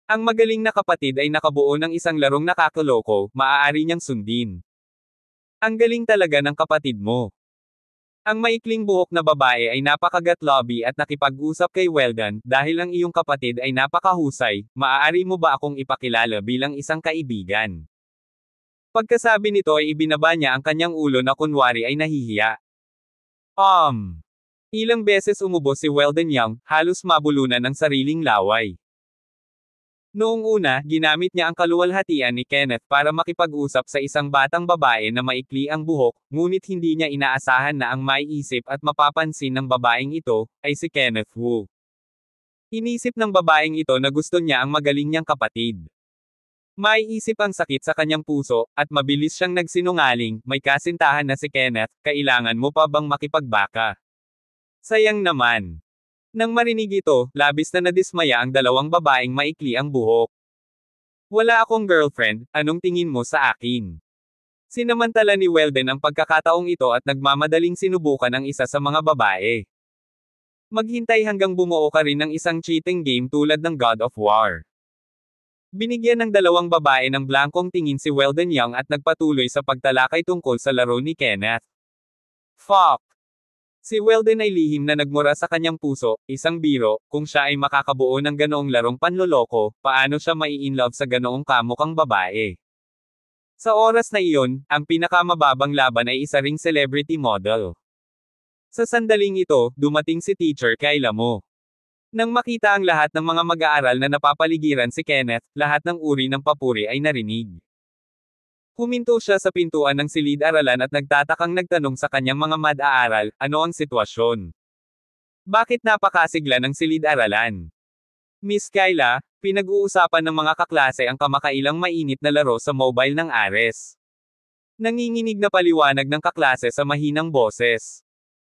Ang magaling na kapatid ay nakabuo ng isang larong nakakaloko, maaari niyang sundin. Ang galing talaga ng kapatid mo. Ang maikling buhok na babae ay napakagatloby at nakipag-usap kay Weldon, dahil ang iyong kapatid ay napakahusay, maaari mo ba akong ipakilala bilang isang kaibigan? Pagkasabi nito ay ibinaba niya ang kanyang ulo na kunwari ay nahihiya. Ilang beses umubo si Weldon Young, halos mabulunan ng sariling laway. Noong una, ginamit niya ang kaluwalhatian ni Kenneth para makipag-usap sa isang batang babae na maikli ang buhok, ngunit hindi niya inaasahan na ang maiisip at mapapansin ng babaeng ito, ay si Kenneth Wu. Inisip ng babaeng ito na gusto niya ang magaling niyang kapatid. Maiisip ang sakit sa kanyang puso, at mabilis siyang nagsinungaling, may kasintahan na si Kenneth, kailangan mo pa bang makipagbaka? Sayang naman. Nang marinig ito, labis na nadismaya ang dalawang babaeng maikli ang buhok. Wala akong girlfriend, anong tingin mo sa akin? Sinamantala ni Weldon ang pagkakataong ito at nagmamadaling sinubukan ang isa sa mga babae. Maghintay hanggang bumuo ka rin ng isang cheating game tulad ng God of War. Binigyan ng dalawang babae ng blankong tingin si Weldon Young at nagpatuloy sa pagtalakay tungkol sa laro ni Kenneth. Fuck! Si Weldon ay lihim na nagmura sa kanyang puso, isang biro, kung siya ay makakabuo ng ganoong larong panloloko, paano siya mai-inlove sa ganoong kamukhang babae? Sa oras na iyon, ang pinakamababang laban ay isa ring celebrity model. Sa sandaling ito, dumating si Teacher Kyla Mo. Nang makita ang lahat ng mga mag-aaral na napapaligiran si Kenneth, lahat ng uri ng papuri ay narinig. Huminto siya sa pintuan ng silid-aralan at nagtatakang nagtanong sa kanyang mga mag-aaral, ano ang sitwasyon? Bakit napakasigla ng silid-aralan? Miss Kyla, pinag-uusapan ng mga kaklase ang kamakailang mainit na laro sa mobile ng Ares. Nanginginig na paliwanag ng kaklase sa mahinang boses.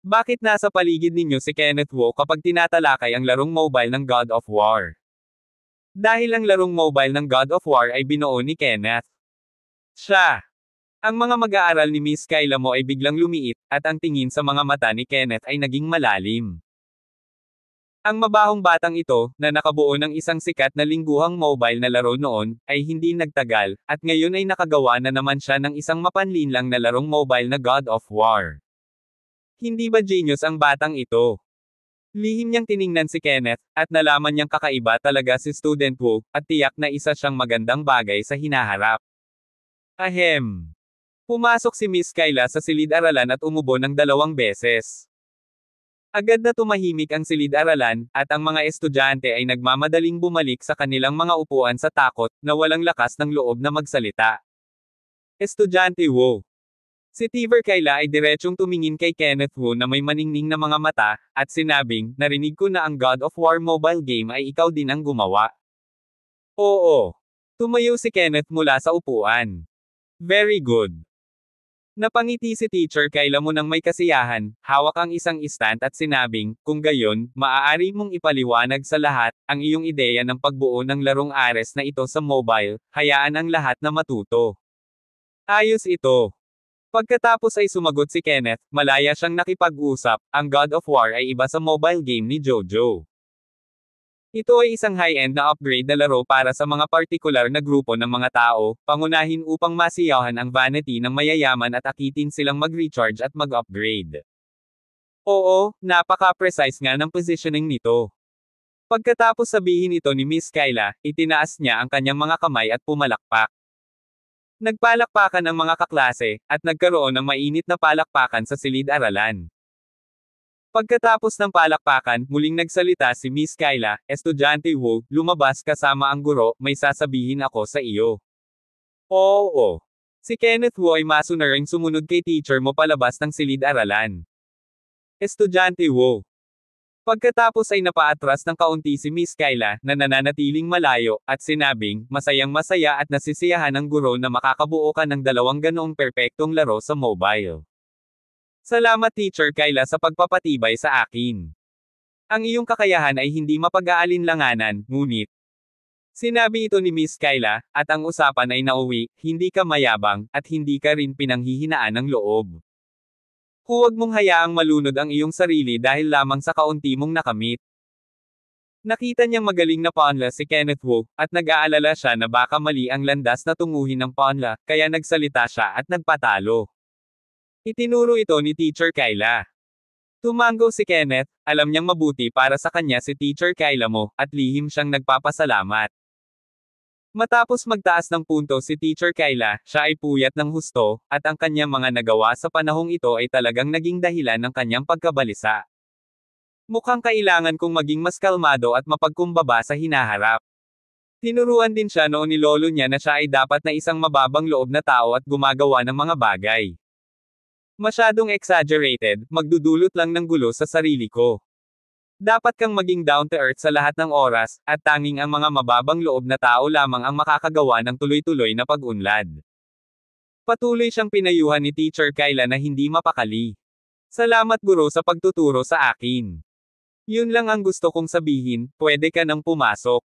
Bakit nasa paligid ninyo si Kenneth Wu kapag tinatalakay ang larong mobile ng God of War? Dahil ang larong mobile ng God of War ay binuo ni Kenneth. Siya. Ang mga mag-aaral ni Miss Kyla Mo ay biglang lumiit, at ang tingin sa mga mata ni Kenneth ay naging malalim. Ang mabahong batang ito, na nakabuo ng isang sikat na lingguhang mobile na laro noon, ay hindi nagtagal, at ngayon ay nakagawa na naman siya ng isang mapanlinlang na larong mobile na God of War. Hindi ba genius ang batang ito? Lihim niyang tiningnan si Kenneth, at nalaman niyang kakaiba talaga si Student Wu, at tiyak na isa siyang magandang bagay sa hinaharap. Ahem. Pumasok si Miss Kyla sa silid-aralan at umubo ng 2 beses. Agad na tumahimik ang silid-aralan, at ang mga estudyante ay nagmamadaling bumalik sa kanilang mga upuan sa takot, na walang lakas ng loob na magsalita. Estudyante Wu. Si Teacher Kyla ay diretsyong tumingin kay Kenneth Wu na may maningning na mga mata, at sinabing, narinig ko na ang God of War mobile game ay ikaw din ang gumawa. Oo. Tumayo si Kenneth mula sa upuan. Very good. Napangiti si Teacher Kyla Mo ng may kasiyahan, hawak ang isang stand at sinabing, kung gayon, maaari mong ipaliwanag sa lahat, ang iyong ideya ng pagbuo ng larong Ares na ito sa mobile, hayaan ang lahat na matuto. Ayos ito. Pagkatapos ay sumagot si Kenneth, malaya siyang nakipag-usap, ang God of War ay iba sa mobile game ni Jojo. Ito ay isang high-end na upgrade na laro para sa mga partikular na grupo ng mga tao, pangunahin upang masiyahan ang vanity ng mayayaman at akitin silang mag-recharge at mag-upgrade. Oo, napaka-precise nga ng positioning nito. Pagkatapos sabihin ito ni Miss Kyla, itinaas niya ang kanyang mga kamay at pumalakpak. Nagpalakpakan ang mga kaklase, at nagkaroon ng mainit na palakpakan sa silid-aralan. Pagkatapos ng palakpakan, muling nagsalita si Miss Kyla, Estudyante Wu, lumabas kasama ang guro, may sasabihin ako sa iyo. Oo. Si Kenneth Wu ay masunaring sumunod kay teacher mo palabas ng silid-aralan. Estudyante Wu. Pagkatapos ay napaatras ng kaunti si Miss Kyla, na nananatiling malayo, at sinabing, masayang masaya at nasisiyahan ang guro na makakabuo ka ng 2 ganoong perpektong laro sa mobile. Salamat Teacher Kyla sa pagpapatibay sa akin. Ang iyong kakayahan ay hindi mapag-aalinlanganan, ngunit. Sinabi ito ni Miss Kyla, at ang usapan ay nauwi, hindi ka mayabang, at hindi ka rin pinanghihinaan ng loob. Huwag mong hayaang malunod ang iyong sarili dahil lamang sa kaunti mong nakamit. Nakita niyang magaling na pawnla si Kenneth Wu, at nag-aalala siya na baka mali ang landas na tunguhin ng pawnla, kaya nagsalita siya at nagpatalo. Itinuro ito ni Teacher Kyla. Tumango si Kenneth, alam niyang mabuti para sa kanya si Teacher Kyla mo, at lihim siyang nagpapasalamat. Matapos magtaas ng punto si Teacher Kyla, siya ay puyat ng husto, at ang kanyang mga nagawa sa panahong ito ay talagang naging dahilan ng kanyang pagkabalisa. Mukhang kailangan kong maging mas kalmado at mapagkumbaba sa hinaharap. Tinuruan din siya noon ni lolo niya na siya ay dapat na isang mababang loob na tao at gumagawa ng mga bagay. Masyadong exaggerated, magdudulot lang ng gulo sa sarili ko. Dapat kang maging down to earth sa lahat ng oras, at tanging ang mga mababang loob na tao lamang ang makakagawa ng tuloy-tuloy na pag-unlad. Patuloy siyang pinayuhan ni Teacher Kyla na hindi mapakali. Salamat guro sa pagtuturo sa akin. Yun lang ang gusto kong sabihin, pwede ka nang pumasok.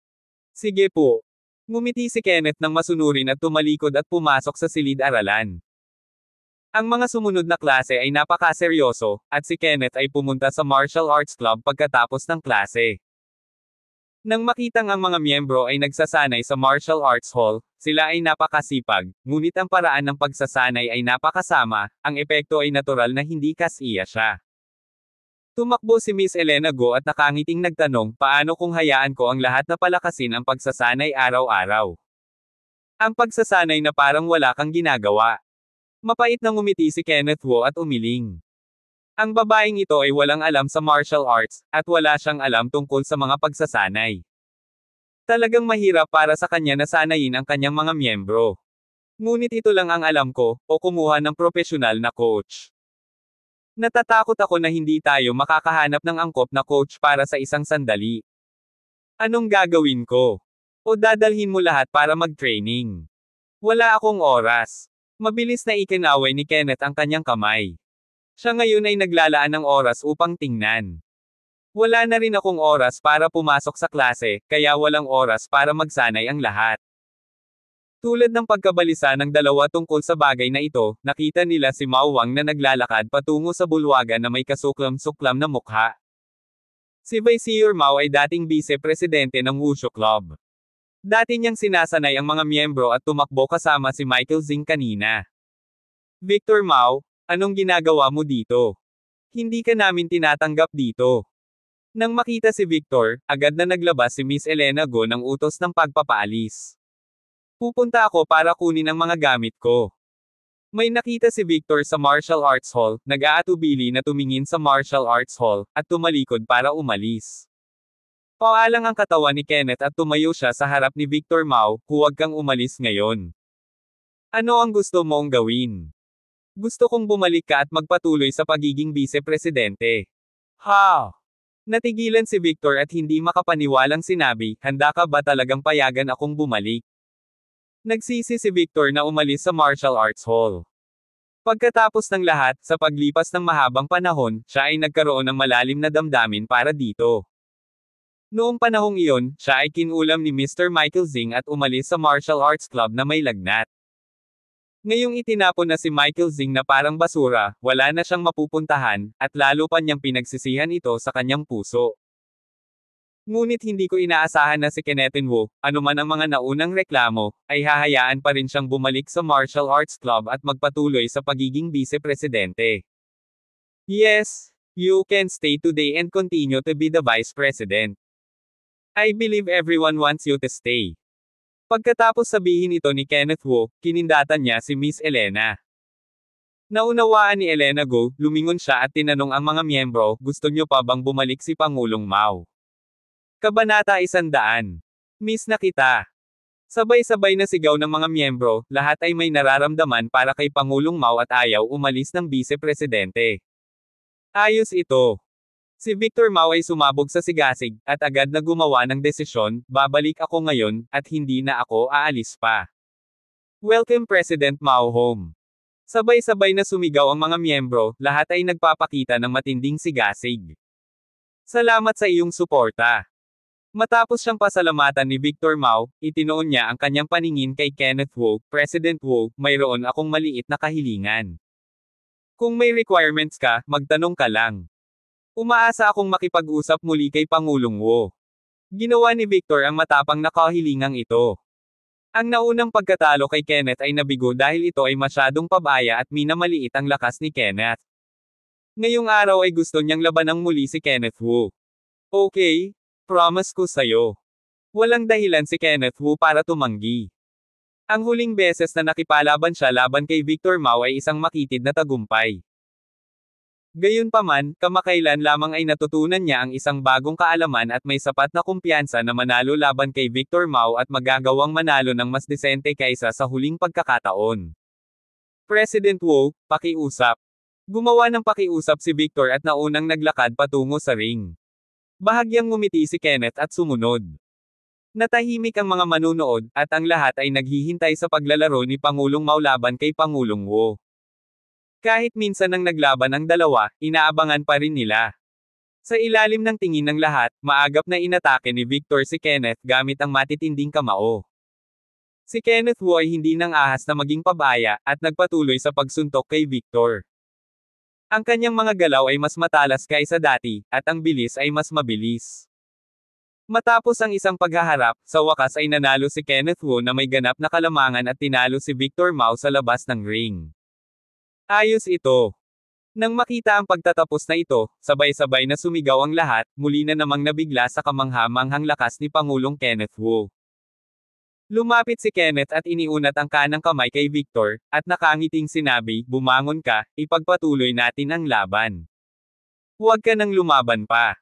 Sige po. Ngumiti si Kenneth nang masunurin at tumalikod at pumasok sa silid-aralan. Ang mga sumunod na klase ay napakaseryoso, at si Kenneth ay pumunta sa martial arts club pagkatapos ng klase. Nang makitang ang mga miyembro ay nagsasanay sa martial arts hall, sila ay napakasipag, ngunit ang paraan ng pagsasanay ay napakasama, ang epekto ay natural na hindi kasiya siya. Tumakbo si Miss Elena Go at nakangiting nagtanong, paano kung hayaan ko ang lahat na palakasin ang pagsasanay araw-araw? Ang pagsasanay na parang wala kang ginagawa. Mapait na ngumiti si Kenneth Wu at umiling. Ang babaeng ito ay walang alam sa martial arts, at wala siyang alam tungkol sa mga pagsasanay. Talagang mahirap para sa kanya na sanayin ang kanyang mga miyembro. Ngunit ito lang ang alam ko, o kumuha ng profesional na coach. Natatakot ako na hindi tayo makakahanap ng angkop na coach para sa isang sandali. Anong gagawin ko? O dadalhin mo lahat para mag-training? Wala akong oras. Mabilis na ikinaway ni Kenneth ang kanyang kamay. Siya ngayon ay naglalaan ng oras upang tingnan. Wala na rin akong oras para pumasok sa klase, kaya walang oras para magsanay ang lahat. Tulad ng pagkabalisa ng dalawa tungkol sa bagay na ito, nakita nila si Mao Wang na naglalakad patungo sa bulwagan na may kasuklam-suklam na mukha. Si Vizier Mao ay dating vice-presidente ng Wushu Club. Dati niyang sinasanay ang mga miyembro at tumakbo kasama si Michael Zing kanina. Victor Mao, anong ginagawa mo dito? Hindi ka namin tinatanggap dito. Nang makita si Victor, agad na naglabas si Miss Elena Go ng utos ng pagpapaalis. Pupunta ako para kunin ang mga gamit ko. May nakita si Victor sa martial arts hall, nag-aatubili na tumingin sa martial arts hall, at tumalikod para umalis. Paalang ang katawan ni Kenneth at tumayo siya sa harap ni Victor Mao, huwag kang umalis ngayon. Ano ang gusto mong gawin? Gusto kong bumalik ka at magpatuloy sa pagiging vice-presidente. Ha? Natigilan si Victor at hindi makapaniwalang sinabi, handa ka ba talagang payagan akong bumalik? Nagsisi si Victor na umalis sa martial arts hall. Pagkatapos ng lahat, sa paglipas ng mahabang panahon, siya ay nagkaroon ng malalim na damdamin para dito. Noong panahong iyon, siya ay kinulam ni Mr. Michael Zing at umalis sa martial arts club na may lagnat. Ngayong itinapon na si Michael Zing na parang basura, wala na siyang mapupuntahan, at lalo pa niyang pinagsisihan ito sa kanyang puso. Ngunit hindi ko inaasahan na si Kenneth Wu, anuman ang mga naunang reklamo, ay hahayaan pa rin siyang bumalik sa martial arts club at magpatuloy sa pagiging vice-presidente. Yes, you can stay today and continue to be the vice president. I believe everyone wants you to stay. Pagkatapos sabihin ito ni Kenneth Wu, kinindatan niya si Miss Elena. Naunawaan ni Elena Go, lumingon siya at tinanong ang mga miyembro, gusto niyo pa bang bumalik si Pangulong Mao? Kabanata 100. Miss na kita. Sabay-sabay na sigaw ng mga miyembro, lahat ay may nararamdaman para kay Pangulong Mao at ayaw umalis ng vice-presidente. Ayos ito. Si Victor Mao ay sumabog sa sigasig, at agad na gumawa ng desisyon, babalik ako ngayon, at hindi na ako aalis pa. Welcome President Mao home. Sabay-sabay na sumigaw ang mga miyembro, lahat ay nagpapakita ng matinding sigasig. Salamat sa iyong suporta. Matapos siyang pasalamatan ni Victor Mao, itinoon niya ang kanyang paningin kay Kenneth Wu, President Wu, mayroon akong maliit na kahilingan. Kung may requirements ka, magtanong ka lang. Umaasa akong makipag-usap muli kay Pangulong Wu. Ginawa ni Victor ang matapang na kahilingang ito. Ang naunang pagkatalo kay Kenneth ay nabigo dahil ito ay masyadong pabaya at minamaliit ang lakas ni Kenneth. Ngayong araw ay gusto niyang labanang muli si Kenneth Wu. Okay, promise ko sa'yo. Walang dahilan si Kenneth Wu para tumanggi. Ang huling beses na nakipalaban siya laban kay Victor Mao ay isang makitid na tagumpay. Gayunpaman, kamakailan lamang ay natutunan niya ang isang bagong kaalaman at may sapat na kumpiyansa na manalo laban kay Victor Mao at magagawang manalo ng mas disente kaysa sa huling pagkakataon. President Wu, pakiusap. Gumawa ng pakiusap si Victor at naunang naglakad patungo sa ring. Bahagyang ngumiti si Kenneth at sumunod. Natahimik ang mga manunood, at ang lahat ay naghihintay sa paglalaro ni Pangulong Mao laban kay Pangulong Wu. Kahit minsan nang naglaban ang dalawa, inaabangan pa rin nila. Sa ilalim ng tingin ng lahat, maagap na inatake ni Victor si Kenneth gamit ang matitinding kamao. Si Kenneth Wu ay hindi nang ahas na maging pabaya, at nagpatuloy sa pagsuntok kay Victor. Ang kanyang mga galaw ay mas matalas kaysa dati, at ang bilis ay mas mabilis. Matapos ang isang paghaharap, sa wakas ay nanalo si Kenneth Wu na may ganap na kalamangan at tinalo si Victor Mao sa labas ng ring. Ayos ito. Nang makita ang pagtatapos na ito, sabay-sabay na sumigaw ang lahat, muli na namang nabigla sa kamangha-manghang lakas ni Pangulong Kenneth Wu. Lumapit si Kenneth at iniunat ang kanang kamay kay Victor, at nakangiting sinabi, "Bumangon ka, ipagpatuloy natin ang laban. Huwag ka nang lumaban pa."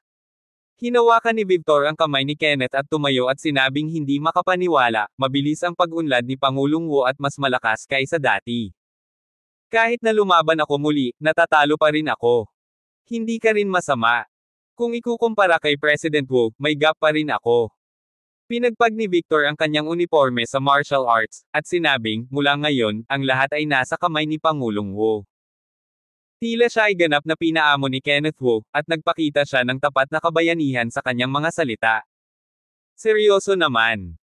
Hinawakan ni Victor ang kamay ni Kenneth at tumayo at sinabing hindi makapaniwala, mabilis ang pag-unlad ni Pangulong Wu at mas malakas kaysa dati. "Kahit na lumaban ako muli, natatalo pa rin ako. Hindi ka rin masama. Kung ikukumpara kay President Wu, may gap pa rin ako." Pinagpag ni Victor ang kanyang uniforme sa martial arts, at sinabing, mula ngayon, ang lahat ay nasa kamay ni Pangulong Wu. Tila siya ay ganap na pinaamo ni Kenneth Wu, at nagpakita siya ng tapat na kabayanihan sa kanyang mga salita. Seryoso naman.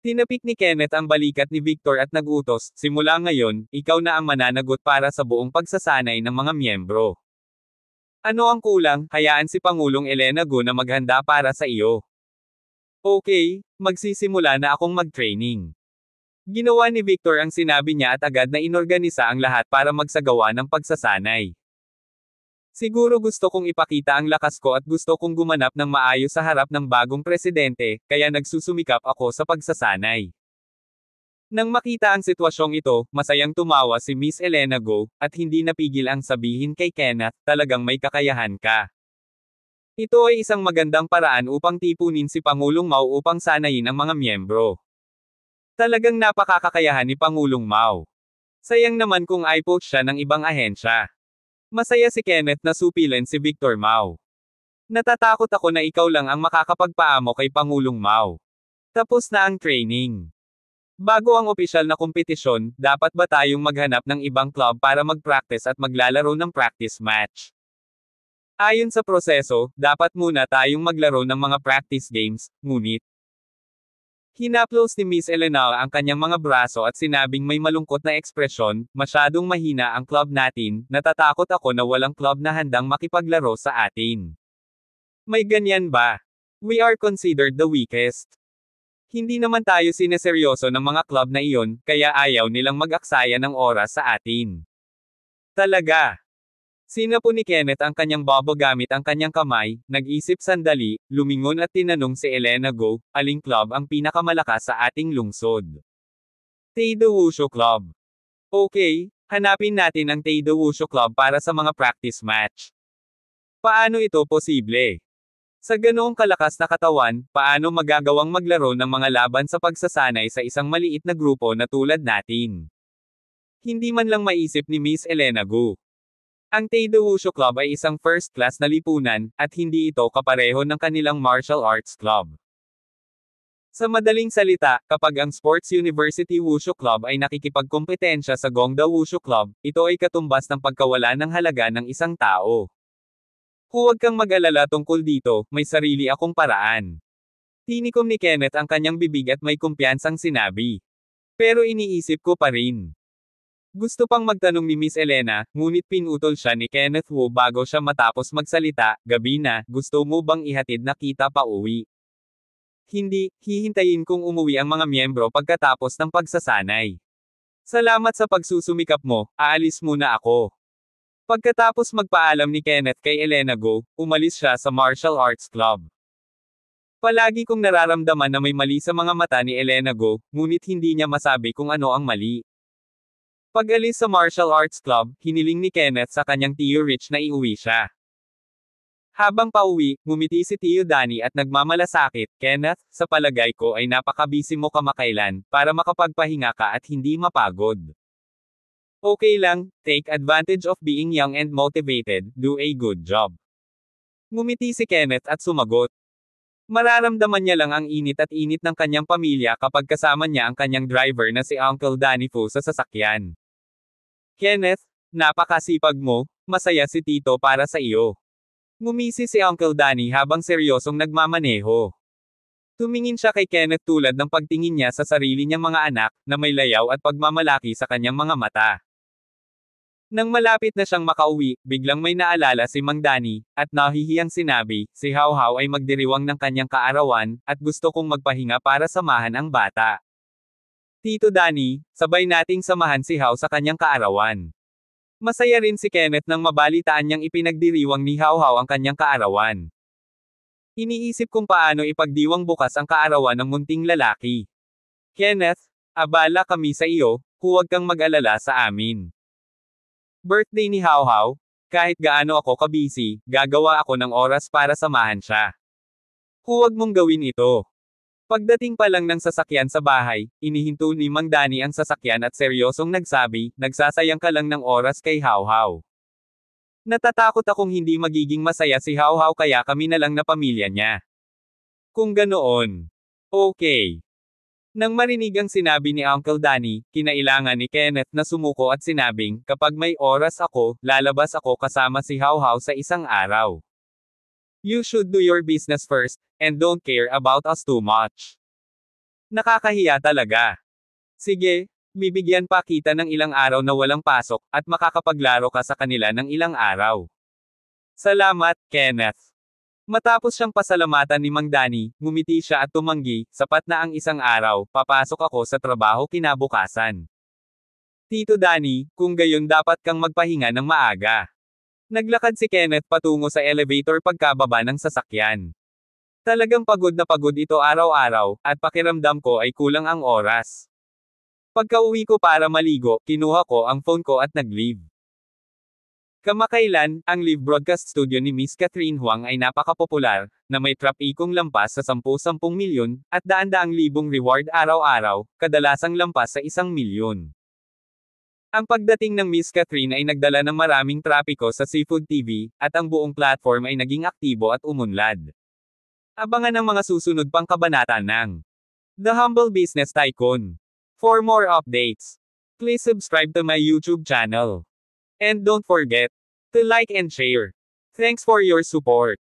Tinapik ni Kenneth ang balikat ni Victor at nagutos, "Simula ngayon, ikaw na ang mananagot para sa buong pagsasanay ng mga miyembro. Ano ang kulang, hayaan si Pangulong Elena Gu na maghanda para sa iyo." Okay, magsisimula na akong mag-training. Ginawa ni Victor ang sinabi niya at agad na inorganisa ang lahat para magsagawa ng pagsasanay. "Siguro gusto kong ipakita ang lakas ko at gusto kong gumanap ng maayos sa harap ng bagong presidente, kaya nagsusumikap ako sa pagsasanay." Nang makita ang sitwasyong ito, masayang tumawa si Miss Elena Gu, at hindi napigil ang sabihin kay Kenneth, "Talagang may kakayahan ka. Ito ay isang magandang paraan upang tipunin si Pangulong Mao upang sanayin ang mga miyembro. Talagang napakakakayahan ni Pangulong Mao. Sayang naman kung i-poach siya ng ibang ahensya." Masaya si Kenneth na supilan si Victor Mao. "Natatakot ako na ikaw lang ang makakapagpaamo kay Pangulong Mao. Tapos na ang training. Bago ang opisyal na kompetisyon, dapat ba tayong maghanap ng ibang club para mag-practice at maglalaro ng practice match? Ayon sa proseso, dapat muna tayong maglaro ng mga practice games, ngunit..." Hinaplos ni Miss Elena ang kanyang mga braso at sinabing may malungkot na ekspresyon, "Masyadong mahina ang club natin, natatakot ako na walang club na handang makipaglaro sa atin." May ganyan ba? We are considered the weakest. Hindi naman tayo sineseryoso ng mga club na iyon, kaya ayaw nilang mag-aksaya ng oras sa atin. Talaga. Sinapo ni Kenneth ang kanyang bobo gamit ang kanyang kamay, nag-isip sandali, lumingon at tinanong si Elena Gu, "Aling club ang pinakamalakas sa ating lungsod?" "Taedo Wushu Club." Okay, hanapin natin ang Taedo Wushu Club para sa mga practice match. Paano ito posible? Sa ganoong kalakas na katawan, paano magagawang maglaro ng mga laban sa pagsasanay sa isang maliit na grupo na tulad natin? Hindi man lang maisip ni Miss Elena Gu. Ang Taedo Wushu Club ay isang first-class na lipunan, at hindi ito kapareho ng kanilang martial arts club. Sa madaling salita, kapag ang Sports University Wushu Club ay nakikipagkompetensya sa Gongda Wushu Club, ito ay katumbas ng pagkawala ng halaga ng isang tao. Huwag kang mag-alala tungkol dito, may sarili akong paraan. Tinikom ni Kenneth ang kanyang bibig at may kumpiyansang sinabi. Pero iniisip ko pa rin. Gusto pang magtanong ni Miss Elena, ngunit pinutol siya ni Kenneth Wu bago siya matapos magsalita, "Gabi na, gusto mo bang ihatid na kita pa uwi?" "Hindi, hihintayin kong umuwi ang mga miyembro pagkatapos ng pagsasanay. Salamat sa pagsusumikap mo, aalis muna ako." Pagkatapos magpaalam ni Kenneth kay Elena Go, umalis siya sa martial arts club. Palagi kong nararamdaman na may mali sa mga mata ni Elena Go, ngunit hindi niya masabi kung ano ang mali. Pag-alis sa martial arts club, hiniling ni Kenneth sa kanyang tiyo Rich na iuwi siya. Habang pauwi, ngumiti si Tiyo Danny at nagmamalasakit, Kenneth, sa palagay ko ay napakabisi mo kamakailan, para makapagpahinga ka at hindi mapagod. Okay lang, take advantage of being young and motivated, do a good job. Ngumiti si Kenneth at sumagot. Mararamdaman niya lang ang init at init ng kanyang pamilya kapag kasama niya ang kanyang driver na si Uncle Danny Fu sa sasakyan. Kenneth, napakasipag mo, masaya si Tito para sa iyo. Ngumisi si Uncle Danny habang seryosong nagmamaneho. Tumingin siya kay Kenneth tulad ng pagtingin niya sa sarili niyang mga anak, na may layaw at pagmamalaki sa kanyang mga mata. Nang malapit na siyang makauwi, biglang may naalala si Mang Danny, at nahihiyang sinabi, si How How ay magdiriwang ng kanyang kaarawan, at gusto kong magpahinga para samahan ang bata. Tito Danny, sabay nating samahan si How sa kanyang kaarawan. Masaya rin si Kenneth nang mabalitaan niyang ipinagdiriwang ni How How ang kanyang kaarawan. Iniisip kung paano ipagdiwang bukas ang kaarawan ng munting lalaki. Kenneth, abala kami sa iyo, huwag kang mag-alala sa amin. Birthday ni How How, kahit gaano ako kabisi, gagawa ako ng oras para samahan siya. Huwag mong gawin ito. Pagdating pa lang ng sasakyan sa bahay, inihinto ni Mang Danny ang sasakyan at seryosong nagsabi, nagsasayang ka lang ng oras kay How How. Natatakot akong hindi magiging masaya si How How kaya kami na lang na pamilya niya. Kung ganoon. Okay. Nang marinig ang sinabi ni Uncle Danny, kinailangan ni Kenneth na sumuko at sinabing, kapag may oras ako, lalabas ako kasama si How How sa isang araw. You should do your business first, and don't care about us too much. Nakakahiya talaga. Sige, bibigyan pa kita ng ilang araw na walang pasok, at makakapaglaro ka sa kanila ng ilang araw. Salamat, Kenneth. Matapos siyang pasalamatan ni Mang Danny, ngumiti siya at tumanggi, sapat na ang isang araw, papasok ako sa trabaho kinabukasan. Tito Danny, kung gayon dapat kang magpahinga ng maaga. Naglakad si Kenneth patungo sa elevator pagkababa ng sasakyan. Talagang pagod na pagod ito araw-araw, at pakiramdam ko ay kulang ang oras. Pagka-uwi ko para maligo, kinuha ko ang phone ko at nag-leave. Kamakailan, ang live broadcast studio ni Miss Catherine Huang ay napakapopular, na may trapikong lampas sa 10-10 milyon, at daan-daang libong reward araw-araw, kadalasang lampas sa 1 milyon. Ang pagdating ng Miss Catherine ay nagdala ng maraming trapiko sa Seafood TV, at ang buong platform ay naging aktibo at umunlad. Abangan ang mga susunod pang kabanata ng The Humble Business Tycoon. For more updates, please subscribe to my YouTube channel. And don't forget to like and share. Thanks for your support.